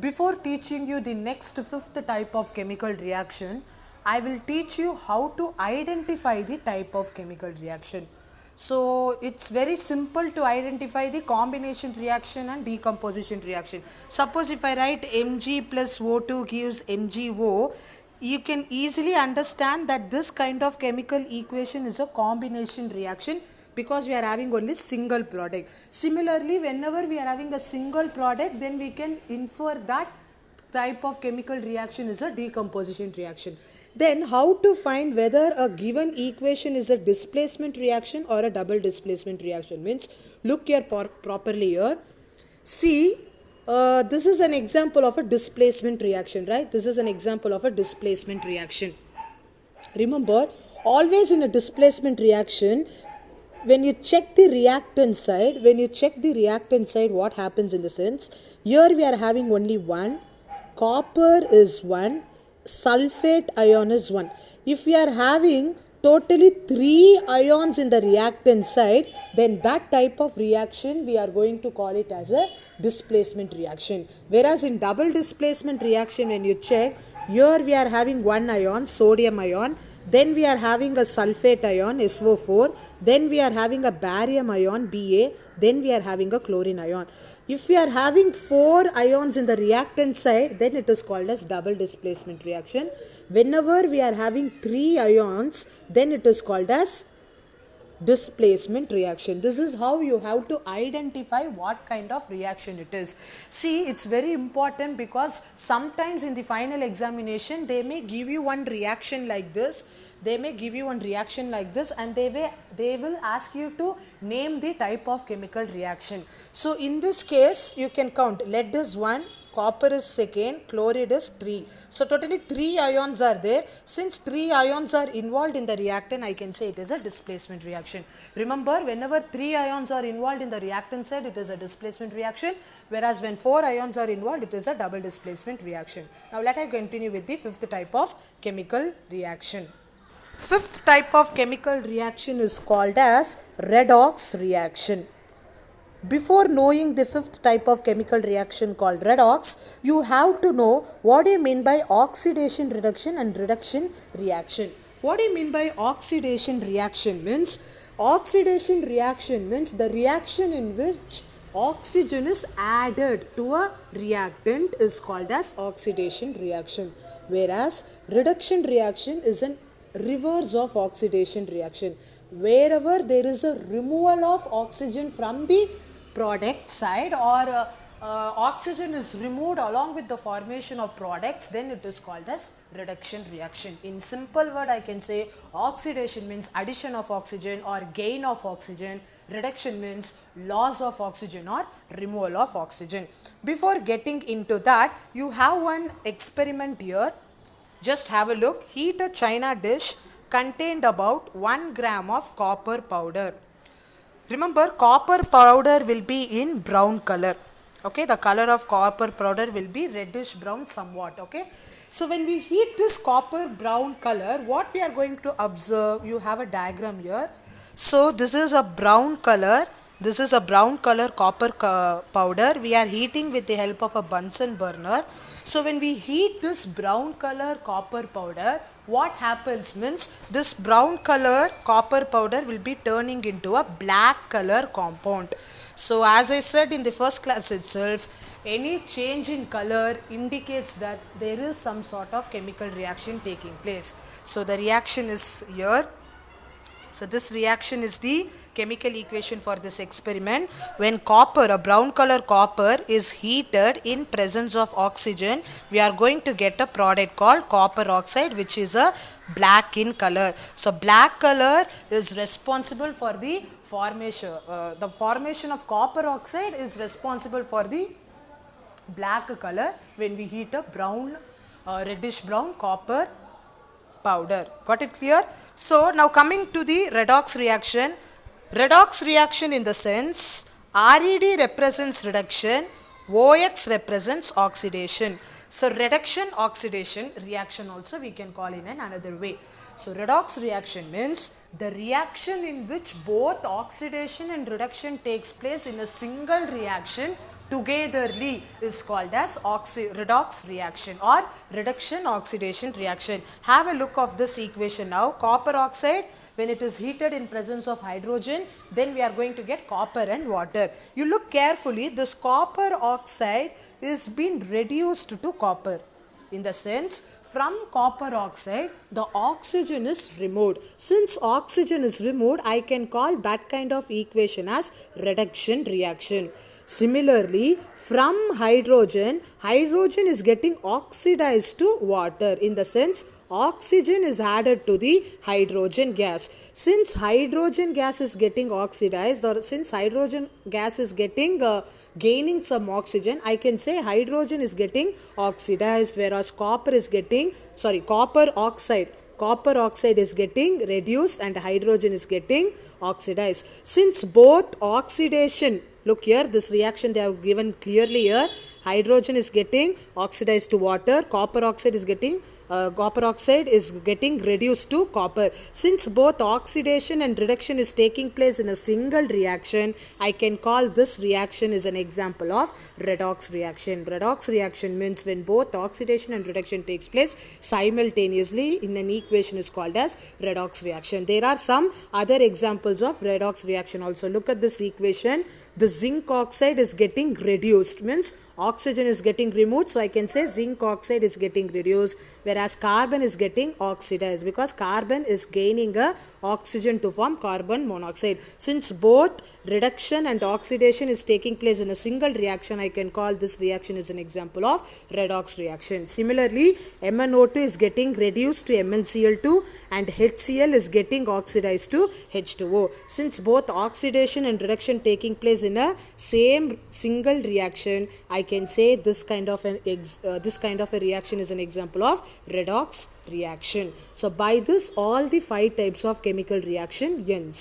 Before teaching you the next fifth type of chemical reaction, I will teach you how to identify the type of chemical reaction. So it's very simple to identify the combination reaction and decomposition reaction. Suppose if I write Mg plus O2 gives MgO, you can easily understand that this kind of chemical equation is a combination reaction because we are having only single product. Similarly, whenever we are having a single product, then we can infer that type of chemical reaction is a decomposition reaction. Then how to find whether a given equation is a displacement reaction or a double displacement reaction means, look here properly here. See, this is an example of a displacement reaction, right? This is an example of a displacement reaction. Remember, always in a displacement reaction, when you check the reactant side, what happens in the sense, here we are having only one, copper is one, sulfate ion is one. If we are having totally 3 ions in the reactant side, then that type of reaction we are going to call it as a displacement reaction. Whereas in double displacement reaction, when you check, here we are having one ion, sodium ion, then we are having a sulfate ion, SO4, then we are having a barium ion, Ba, then we are having a chlorine ion. If we are having 4 ions in the reactant side, then it is called as double displacement reaction. Whenever we are having 3 ions, then it is called as displacement reaction. This is how you have to identify what kind of reaction it is. See, it's very important because sometimes in the final examination they may give you one reaction like this, and they will ask you to name the type of chemical reaction. So in this case you can count, lead is 1, copper is 2, chloride is 3. So totally 3 ions are there. Since 3 ions are involved in the reactant, I can say it is a displacement reaction. Remember, whenever 3 ions are involved in the reactant side, it is a displacement reaction. Whereas when 4 ions are involved, it is a double displacement reaction. Now let us continue with the fifth type of chemical reaction. Fifth type of chemical reaction is called as redox reaction. Before knowing the fifth type of chemical reaction called redox, you have to know what do you mean by oxidation reduction and reduction reaction. What do you mean by oxidation reaction means? Oxidation reaction means the reaction in which oxygen is added to a reactant is called as oxidation reaction. Whereas reduction reaction is an reverse of oxidation reaction. Wherever there is a removal of oxygen from the product side or oxygen is removed along with the formation of products, then it is called as reduction reaction. In simple word, I can say oxidation means addition of oxygen or gain of oxygen. Reduction means loss of oxygen or removal of oxygen. Before getting into that, you have one experiment here. Just have a look. Heat a china dish contained about 1 gram of copper powder. Remember, copper powder will be in brown color. Okay, the color of copper powder will be reddish brown somewhat. Okay, so when we heat this copper brown color, what we are going to observe, you have a diagram here. So this is a brown color. This is a brown color copper powder. We are heating with the help of a Bunsen burner. So when we heat this brown color copper powder, what happens means this brown color copper powder will be turning into a black color compound. So as I said in the first class itself, any change in color indicates that there is some sort of chemical reaction taking place. So the reaction is here. So this reaction is the chemical equation for this experiment. When copper, a brown color copper is heated in presence of oxygen, we are going to get a product called copper oxide, which is a black in color. So black color is responsible for the formation. The formation of copper oxide is responsible for the black color when we heat a brown, reddish brown copper powder. Got it clear? So now coming to the redox reaction. Redox reaction in the sense, RED represents reduction, OX represents oxidation. So reduction, oxidation reaction also we can call in another way. So redox reaction means the reaction in which both oxidation and reduction takes place in a single reaction togetherly is called as redox reaction or reduction oxidation reaction. Have a look of this equation now. Copper oxide, when it is heated in presence of hydrogen, then we are going to get copper and water. You look carefully, this copper oxide is being reduced to copper. In the sense, from copper oxide, the oxygen is removed. Since oxygen is removed, I can call that kind of equation as reduction reaction. Similarly, from hydrogen, hydrogen is getting oxidized to water. In the sense, oxygen is added to the hydrogen gas. Since hydrogen gas is getting oxidized, or since hydrogen gas is getting gaining some oxygen, I can say hydrogen is getting oxidized, whereas copper oxide is getting reduced and hydrogen is getting oxidized. Since both oxidation, look here, this reaction they have given clearly here. Hydrogen is getting oxidized to water. Copper oxide is getting reduced to copper. Since both oxidation and reduction is taking place in a single reaction, I can call this reaction as an example of redox reaction. Redox reaction means when both oxidation and reduction takes place simultaneously in an equation is called as redox reaction. There are some other examples of redox reaction also. Look at this equation. The zinc oxide is getting reduced, means oxygen is getting removed, so I can say zinc oxide is getting reduced, whereas carbon is getting oxidized because carbon is gaining a oxygen to form carbon monoxide. Since both reduction and oxidation is taking place in a single reaction, I can call this reaction as an example of redox reaction. Similarly, MnO2 is getting reduced to MnCl2 and HCl is getting oxidized to H2O. Since both oxidation and reduction taking place in a same single reaction, I can say this kind of a reaction is an example of redox reaction. So by this, all the 5 types of chemical reaction ends.